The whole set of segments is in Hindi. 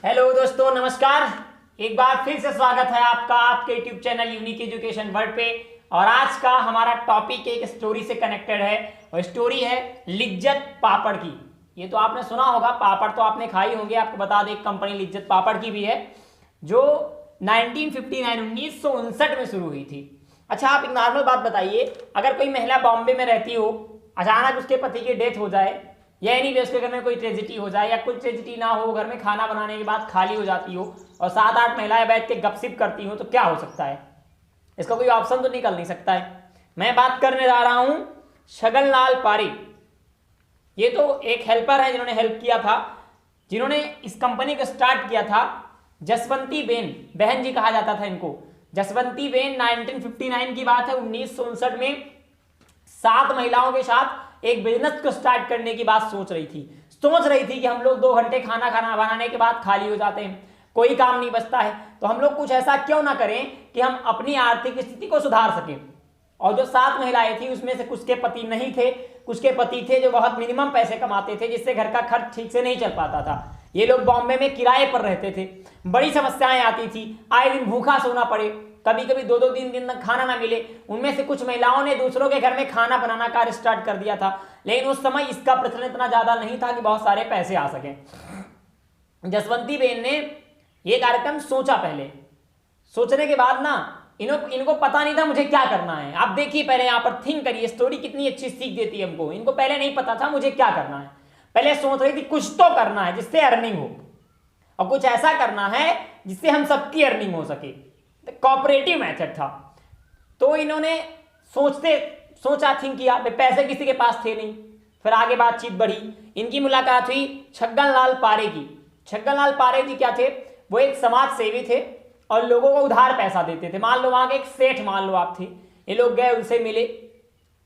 हेलो दोस्तों, नमस्कार। एक बार फिर से स्वागत है आपका आपके YouTube channel unique education world पे। और आज का हमारा टॉपिक एक स्टोरी से कनेक्टेड है और स्टोरी है लिज्जत पापड़ की। ये तो आपने सुना होगा, पापड़ तो आपने खाई होंगे। आपको बता दें, कंपनी लिज्जत पापड़ की भी है जो 1959 में शुरू हुई थी। अच्छा, आप एक नॉर्मल बात बताइए, अगर कोई महिला बॉम्बे में रहती हो, अचानक उसके पति की डेथ हो जाए या एनी वे उसके घर में कोई ट्रेजिडी हो जाए या कुछ ट्रेजिडी ना हो, घर में खाना बनाने के बाद खाली हो जाती हो और 7-8 महिलाएं बैठ के गपसिप करती हो, तो क्या हो सकता है? इसका कोई ऑप्शन तो निकल नहीं सकता है। मैं बात करने जा रहा हूं छगनलाल पारीक। ये तो एक हेल्पर है जिन्होंने हेल्प किया था, जिन्होंने इस कंपनी को स्टार्ट किया था। जसवंती बेन, बहन जी कहा जाता था इनको। जसवंती बेन 1959 की बात है। 1959 में 7 महिलाओं के साथ एक बिजनेस को स्टार्ट करने की बात सोच रही थी कि हम लोग 2 घंटे खाना बनाने के बाद खाली हो जाते हैं, कोई काम नहीं बचता है, तो हम लोग कुछ ऐसा क्यों ना करें कि हम अपनी आर्थिक स्थिति को सुधार सकें। और जो 7 महिलाएं थी उसमें से कुछ के पति नहीं थे, कुछ के पति थे जो बहुत मिनिमम पैसे कमाते थे, जिससे घर का खर्च ठीक से नहीं चल पाता था। ये लोग बॉम्बे में किराए पर रहते थे। बड़ी समस्याएं आती थी, आए दिन भूखा सोना पड़े, कभी कभी 2-2 3 दिन तक खाना ना मिले। उनमें से कुछ महिलाओं ने दूसरों के घर में खाना बनाना कार्य स्टार्ट कर दिया था, लेकिन उस समय इसका प्रचलन इतना ज्यादा नहीं था कि बहुत सारे पैसे आ सके। जसवंती बेन ने यह कार्यक्रम सोचा। पहले सोचने के बाद ना इनको पता नहीं था मुझे क्या करना है। आप देखिए, पहले यहां पर थिंक करिए, स्टोरी कितनी अच्छी सीख देती है हमको। इनको पहले नहीं पता था मुझे क्या करना है। पहले सोच रही थी कुछ तो करना है जिससे अर्निंग हो, और कुछ ऐसा करना है जिससे हम सबकी अर्निंग हो सके। कॉपरेटिव मेथड था। तो इन्होंने सोचा, थिंक किया। पैसे किसी के पास थे नहीं। फिर आगे बातचीत बढ़ी। इनकी मुलाकात हुई छगनलाल पारे की। छगनलाल पारे जी क्या थे? वो एक समाज सेवी थे और लोगों को उधार पैसा देते थे। मान लो वहां के एक सेठ, मान लो आप थे। ये लोग गए, उनसे मिले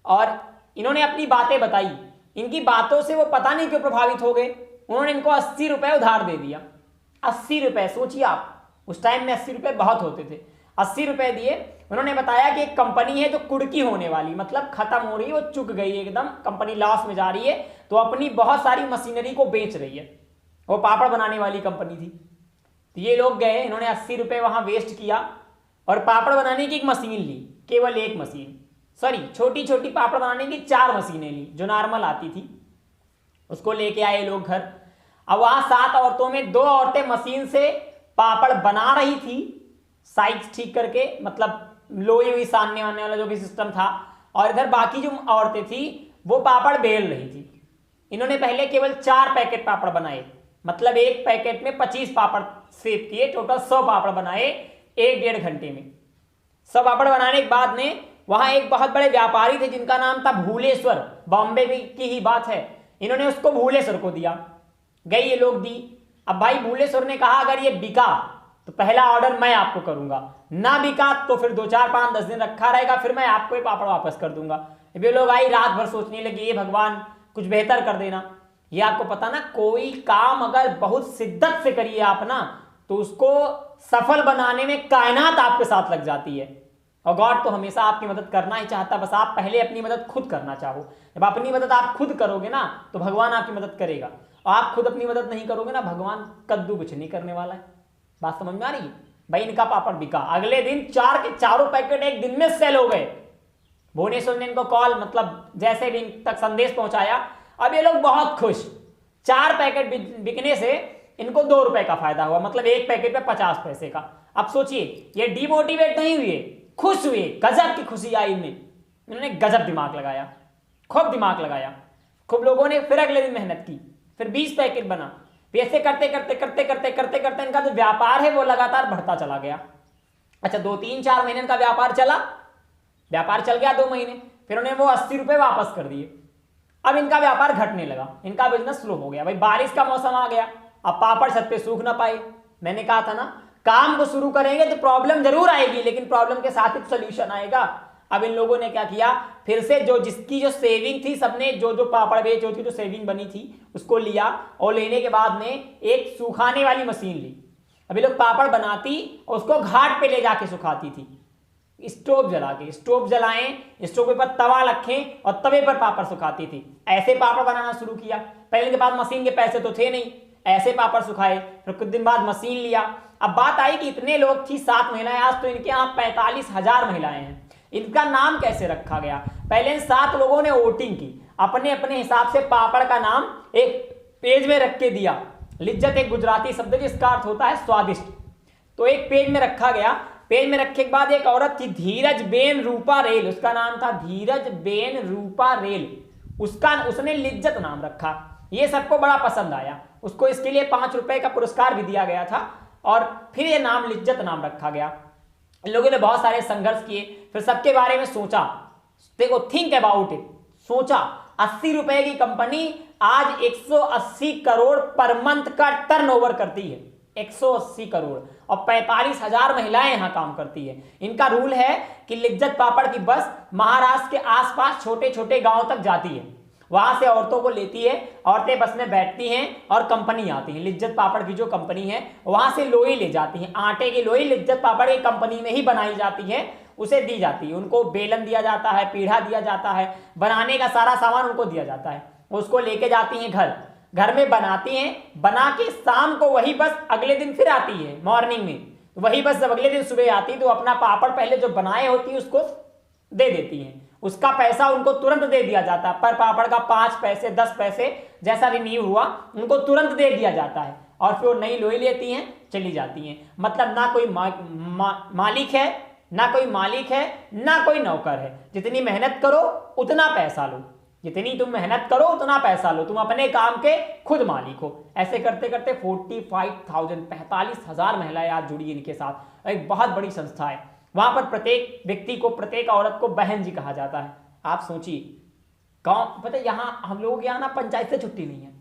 और इन्होंने अपनी बातें बताई। इनकी बातों से वो पता नहीं क्यों प्रभावित हो गए। उन्होंने इनको 80 रुपए उधार दे दिया। 80 रुपए, सोचिए आप, उस टाइम में 80 रुपए बहुत होते थे। 80 रुपए दिए। उन्होंने बताया कि एक कंपनी है जो कुड़की होने वाली, मतलब खत्म हो रही है, वो चुक गई है एकदम, कंपनी लॉस में जा रही है, तो अपनी बहुत सारी मशीनरी को बेच रही है। वो पापड़ बनाने वाली कंपनी थी। तो ये लोग गए, इन्होंने 80 रुपए वहां वेस्ट किया और पापड़ बनाने की एक मशीन ली। केवल एक मशीन, सॉरी, छोटी छोटी पापड़ बनाने की 4 मशीनें ली जो नॉर्मल आती थी। उसको लेके आए लोग घर। अब वहां 7 औरतों में 2 औरतें मशीन से पापड़ बना रही थी, साइज ठीक करके, मतलब लोई हुई सानने वाने वाला जो भी सिस्टम था, और इधर बाकी जो औरतें थी वो पापड़ बेल रही थी। इन्होंने पहले केवल 4 पैकेट पापड़ बनाए, मतलब एक पैकेट में 25 पापड़ सेव किए। टोटल 100 पापड़ बनाए 1-1.5 घंटे में। 100 पापड़ बनाने के बाद में वहां एक बहुत बड़े व्यापारी थे जिनका नाम था भूलेश्वर, बॉम्बे की ही बात है। इन्होंने उसको भूलेश्वर को दिया। गई ये लोग दी। अब भाई भूलेश्वर ने कहा अगर ये बिका तो पहला ऑर्डर मैं आपको करूंगा, ना बिका तो फिर 2-4-5-10 दिन रखा रहेगा, फिर मैं आपको ये पापड़ वापस कर दूंगा। ये लोग आई, रात भर सोचने लगी, ये भगवान कुछ बेहतर कर देना। ये आपको पता ना, कोई काम अगर बहुत शिद्दत से करिए आप ना, तो उसको सफल बनाने में कायनात आपके साथ लग जाती है। और गॉड तो हमेशा आपकी मदद करना ही चाहता, बस आप पहले अपनी मदद खुद करना चाहो। जब अपनी मदद आप खुद करोगे ना तो भगवान आपकी मदद करेगा, और आप खुद अपनी मदद नहीं करोगे ना, भगवान कद्दू कुछ नहीं करने वाला है। बात समझ में आ रही है? भाई इनका पापड़ बिका। अगले दिन 4 के चारों पैकेट एक दिन में सेल हो गए। भुवनेश्वर ने इनको कॉल, मतलब जैसे भी इन तक संदेश पहुंचाया। अब ये लोग बहुत खुश। 4 पैकेट बिकने से इनको 2 रुपए का फायदा हुआ, मतलब एक पैकेट पे 50 पैसे का। अब सोचिए, ये डिमोटिवेट नहीं हुए, खुश हुए। गजब की खुशी आई इनमें। इन्होंने गजब दिमाग लगाया, खूब दिमाग लगाया। खूब लोगों ने फिर अगले दिन मेहनत की, फिर 20 पैकेट बना। ऐसे करते करते इनका जो व्यापार है वो लगातार बढ़ता चला गया। अच्छा, 2-3-4 महीने का व्यापार चला। व्यापार चल गया 2 महीने, फिर उन्हें वो 80 रुपए वापस कर दिए। अब इनका व्यापार घटने लगा, इनका बिजनेस स्लो हो गया। भाई बारिश का मौसम आ गया, अब पापड़ छत पे सूख ना पाए। मैंने कहा था ना, काम को शुरू करेंगे तो प्रॉब्लम जरूर आएगी, लेकिन प्रॉब्लम के साथ ही सोल्यूशन आएगा। अब इन लोगों ने क्या किया, फिर से जिसकी जो सेविंग थी, सबने जो पापड़ बेच जो सेविंग बनी थी उसको लिया, और लेने के बाद में एक सुखाने वाली मशीन ली। अभी लोग पापड़ बनाती और उसको घाट पे ले जाके सुखाती थी। स्टोव जला के, स्टोव जलाएं, स्टोव के ऊपर तवा रखें और तवे पर पापड़ सुखाती थी। ऐसे पापड़ बनाना शुरू किया। पहले के बाद मशीन के पैसे तो थे नहीं, ऐसे पापड़ सुखाए, फिर कुछ दिन बाद मशीन लिया। अब बात आई कि इतने लोग थी 7 महिलाएं, आज तो इनके यहाँ 45,000 महिलाएं हैं। इनका नाम कैसे रखा गया? पहले इन 7 लोगों ने वोटिंग की, अपने अपने हिसाब से पापड़ का नाम एक पेज में रख के दिया। लिज्जत एक गुजराती शब्द है जिसका अर्थ होता है स्वादिष्ट, तो एक पेज में रखा गया। पेज में रखने के बाद एक औरत थी धीरज बेन रूपा रेल, उसका नाम था धीरज बेन रूपा रेल, उसने लिज्जत नाम रखा। ये सबको बड़ा पसंद आया, उसको इसके लिए 5 रुपए का पुरस्कार भी दिया गया था और फिर ये नाम लिज्जत नाम रखा गया। इन लोगों ने बहुत सारे संघर्ष किए, फिर सबके बारे में सोचा। देखो, थिंक अबाउट इट, सोचा 80 रुपए की कंपनी आज 180 करोड़ पर मंथ का टर्नओवर करती है, 180 करोड़, और 45,000 महिलाएं यहां काम करती है। इनका रूल है कि लिज्जत पापड़ की बस महाराष्ट्र के आसपास छोटे छोटे गांव तक जाती है, वहां से औरतों को लेती है, औरतें बस में बैठती हैं और कंपनी आती है। लिज्जत पापड़ की जो कंपनी है वहां से लोई ले जाती है, आटे की लोई लिज्जत पापड़ की कंपनी में ही बनाई जाती है, उसे दी जाती है। उनको बेलन दिया जाता है, पीढ़ा दिया जाता है, बनाने का सारा सामान उनको दिया जाता है, उसको लेके जाती हैं घर में बनाती हैं, बना के शाम को वही बस अगले दिन फिर आती है मॉर्निंग में। वही बस जब अगले दिन सुबह आती है तो अपना पापड़ पहले जो बनाए होती है उसको दे देती हैं, उसका पैसा उनको तुरंत दे दिया जाता है। पर पापड़ का 5 पैसे 10 पैसे जैसा रिन्यू हुआ उनको तुरंत दे दिया जाता है, और फिर वो नई लोई लेती हैं, चली जाती हैं। मतलब ना कोई मालिक है, ना कोई मालिक है, ना कोई नौकर है। जितनी मेहनत करो उतना पैसा लो, जितनी तुम मेहनत करो उतना पैसा लो, तुम अपने काम के खुद मालिक हो। ऐसे करते करते 45,000 महिलाएं आज जुड़ी इनके साथ। एक बहुत बड़ी संस्था है, वहां पर प्रत्येक व्यक्ति को, प्रत्येक औरत को बहन जी कहा जाता है। आप सोचिए, गांव, पता है यहाँ हम लोग यहाँ ना पंचायत से छुट्टी नहीं है,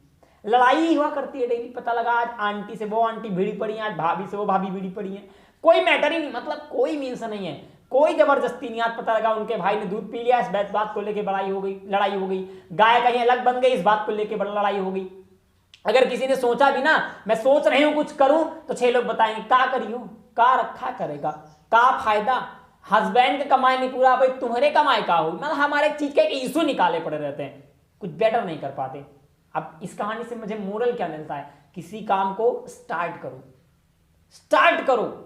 लड़ाई हुआ करती है डेली। पता लगा आज आंटी से वो आंटी भिड़ी पड़ी है, आज भाभी से वो भाभी भिड़ी पड़ी है, कोई मैटर ही नहीं, मतलब कोई मीन्स नहीं है, कोई जबरदस्ती नहीं। आज पता लगा उनके भाई ने दूध पी लिया, इस बात को लेकर लड़ाई हो गई, गाय कहीं अलग बन गई, इस बात को लेकर लड़ाई हो गई। अगर किसी ने सोचा भी ना, मैं सोच रही हूं कुछ करूं, तो 6 लोग बताएंगे का करियो, का रखा करेगा, का फायदा, हस्बैंड का कमाई नहीं पूरा, भाई तुम्हारे कमाई का हो। मतलब हमारे चीज का एक इशू निकाले पड़े रहते हैं, कुछ बेटर नहीं कर पाते। अब इस कहानी से मुझे मोरल क्या मिलता है? किसी काम को स्टार्ट करो।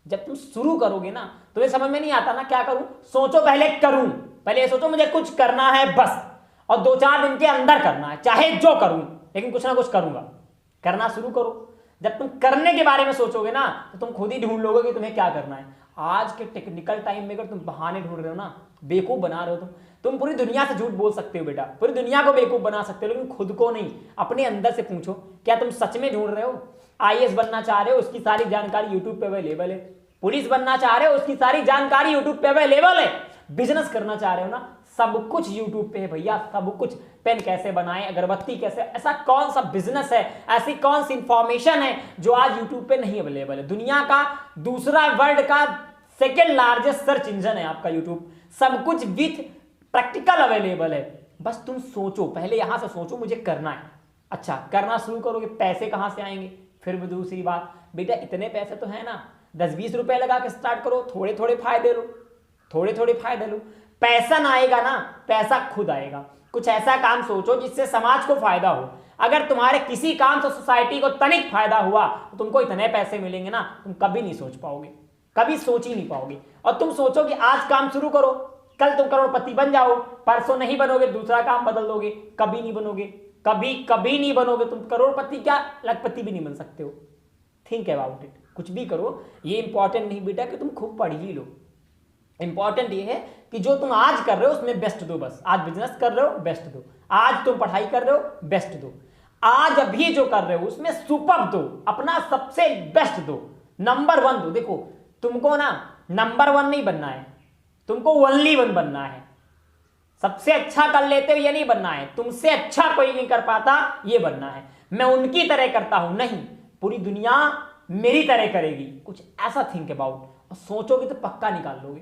जब तुम शुरू करोगे ना, तुम्हें समझ में नहीं आता ना क्या करूं, सोचो पहले करूं, पहले ये सोचो मुझे कुछ करना है बस, और 2-4 दिन के अंदर करना है, चाहे जो करूं लेकिन कुछ ना कुछ करूंगा। करना शुरू करो। जब तुम करने के बारे में सोचोगे ना तो तुम खुद ही ढूंढ लोगे कि तुम्हें क्या करना है। आज के टेक्निकल टाइम में अगर तुम बहाने ढूंढ रहे हो ना, बेवकूफ बना रहे हो, तुम पूरी दुनिया से झूठ बोल सकते हो बेटा, पूरी दुनिया को बेवकूफ बना सकते हो, लेकिन खुद को नहीं। अपने अंदर से पूछो, क्या तुम सच में ढूंढ रहे हो? IAS बनना चाह रहे हो, उसकी सारी जानकारी यूट्यूब पे अवेलेबल है। पुलिस बनना चाह रहे हो, उसकी सारी जानकारी यूट्यूब पे अवेलेबल है। बिजनेस करना चाह रहे हो ना, सब कुछ यूट्यूब पे है भैया, सब कुछ। पेन कैसे बनाए, अगरबत्ती कैसे, ऐसा कौन सा बिजनेस है, ऐसी कौन सी इंफॉर्मेशन है जो आज यूट्यूब पे नहीं अवेलेबल है? दुनिया का दूसरा, वर्ल्ड का सेकेंड लार्जेस्ट सर्च इंजन है आपका यूट्यूब। सब कुछ विथ प्रैक्टिकल अवेलेबल है। बस तुम सोचो, पहले यहां से सोचो मुझे करना है। अच्छा, करना शुरू करोगे, पैसे कहां से आएंगे? फिर भी दूसरी बात, बेटा इतने पैसे तो है ना, 10-20 रुपए लगा के स्टार्ट करो, थोड़े थोड़े फायदे लो। पैसा ना आएगा ना, पैसा खुद आएगा। कुछ ऐसा काम सोचो जिससे समाज को फायदा हो। अगर तुम्हारे किसी काम से सोसाइटी को तनिक फायदा हुआ तो तुमको इतने पैसे मिलेंगे ना, तुम कभी नहीं सोच पाओगे, कभी सोच ही नहीं पाओगे। और तुम सोचो कि आज काम शुरू करो, कल तुम करोड़पति बन जाओ, परसों नहीं बनोगे, दूसरा काम बदल दोगे, कभी नहीं बनोगे, कभी नहीं बनोगे। तुम करोड़पति क्या, लखपति भी नहीं बन सकते हो। Think about it. कुछ भी करो, ये इंपॉर्टेंट नहीं बेटा कि तुम खूब पढ़ ही लो, इंपॉर्टेंट ये है कि जो तुम आज कर रहे हो उसमें बेस्ट दो। बस आज बिजनेस कर रहे हो, बेस्ट दो। आज तुम पढ़ाई कर रहे हो, बेस्ट दो। आज अभी जो कर रहे हो उसमें सुपर दो, अपना सबसे बेस्ट दो, नंबर 1 दो। देखो, तुमको ना नंबर 1 नहीं बनना है, तुमको ओनली 1 बनना है। सबसे अच्छा कर लेते हो ये नहीं बनना है, तुमसे अच्छा कोई नहीं कर पाता ये बनना है। मैं उनकी तरह करता हूं, नहीं, पूरी दुनिया मेरी तरह करेगी। कुछ ऐसा थिंक अबाउट, और सोचोगे तो पक्का निकाल लोगे।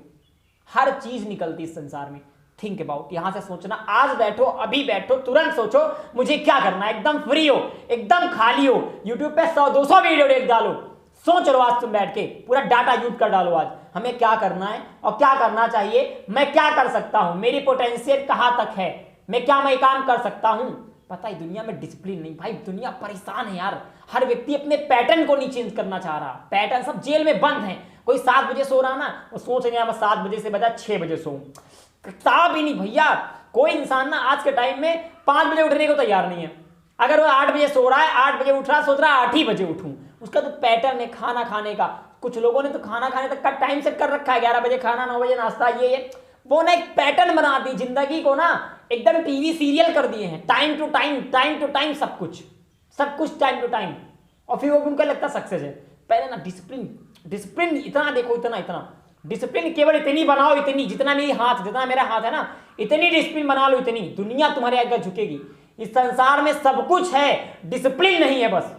हर चीज निकलती इस संसार में। थिंक अबाउट, यहां से सोचना। आज बैठो, अभी बैठो, तुरंत सोचो मुझे क्या करना है। एकदम फ्री हो, एकदम खाली हो, यूट्यूब पे 100-200 वीडियो देख डालो। सोच लो आज तुम बैठ के, पूरा डाटा यूज कर डालो आज हमें क्या करना है और क्या करना चाहिए, मैं क्या कर सकता हूं, मेरी पोटेंशियल कहां तक है, मैं काम कर सकता हूं, पता है दुनिया में डिसिप्लिन नहीं भाई, दुनिया परेशान है यार। हर व्यक्ति अपने पैटर्न को नहीं चेंज करना चाह रहा, पैटर्न सब जेल में बंद है। कोई 7 बजे सो रहा ना, वो सोच रहे हैं 7 बजे से बजा 6 बजे सो, साहब ही नहीं भैया। कोई इंसान ना आज के टाइम में 5 बजे उठने को तैयार नहीं है। अगर वो 8 बजे सो रहा है, 8 बजे उठ रहा है, सोच रहा है 8 ही बजे उठूं, उसका तो पैटर्न है खाना खाने का। कुछ लोगों ने तो खाना खाने तक का टाइम सेट कर रखा है, 11 बजे खाना, 9 बजे नाश्ता, ये वो ना एक पैटर्न बना दी, जिंदगी को ना एकदम टीवी सीरियल कर दिए हैं, टाइम टू टाइम सब कुछ टाइम टू टाइम, और फिर वो उनको लगता सक्सेस है। पहले ना डिसिप्लिन इतना देखो, इतना डिसिप्लिन केवल इतनी बनाओ, इतनी जितना मेरा हाथ है ना, इतनी डिसिप्लिन बना लो, इतनी दुनिया तुम्हारे आगे झुकेगी। इस संसार में सब कुछ है, डिसिप्लिन नहीं है बस।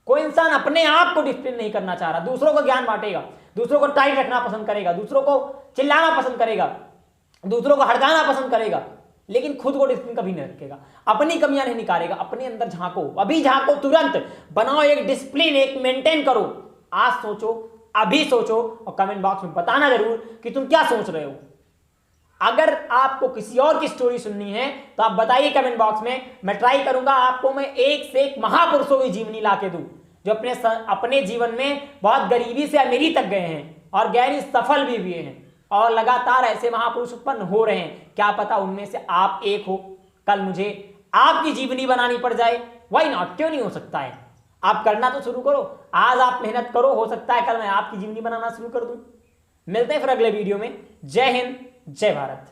कोई इंसान अपने आप को डिसिप्लिन नहीं करना चाह रहा, दूसरों को ज्ञान बांटेगा, दूसरों को टाइट रखना पसंद करेगा, दूसरों को चिल्लाना पसंद करेगा, दूसरों को हड़काना पसंद करेगा, लेकिन खुद को डिसिप्लिन कभी नहीं रखेगा, अपनी कमियां नहीं निकालेगा। अपने अंदर झांको, अभी झांको, तुरंत बनाओ एक डिसिप्लिन, एक मेंटेन करो। आज सोचो, अभी सोचो, और कमेंट बॉक्स में बताना जरूर कि तुम क्या सोच रहे हो। अगर आपको किसी और की स्टोरी सुननी है तो आप बताइए कमेंट बॉक्स में, मैं ट्राई करूंगा आपको मैं एक से एक महापुरुषों की जीवनी ला के दूं, जो अपने जीवन में बहुत गरीबी से अमीरी तक गए हैं और गहरी सफल भी हुए हैं, और लगातार ऐसे महापुरुष उत्पन्न हो रहे हैं। क्या पता उनमें से आप एक हो, कल मुझे आपकी जीवनी बनानी पड़ जाए, व्हाई नॉट, क्यों नहीं हो सकता है। आप करना तो शुरू करो, आज आप मेहनत करो, हो सकता है कल मैं आपकी जीवनी बनाना शुरू कर दूं। मिलते हैं फिर अगले वीडियो में। जय हिंद, जय भारत।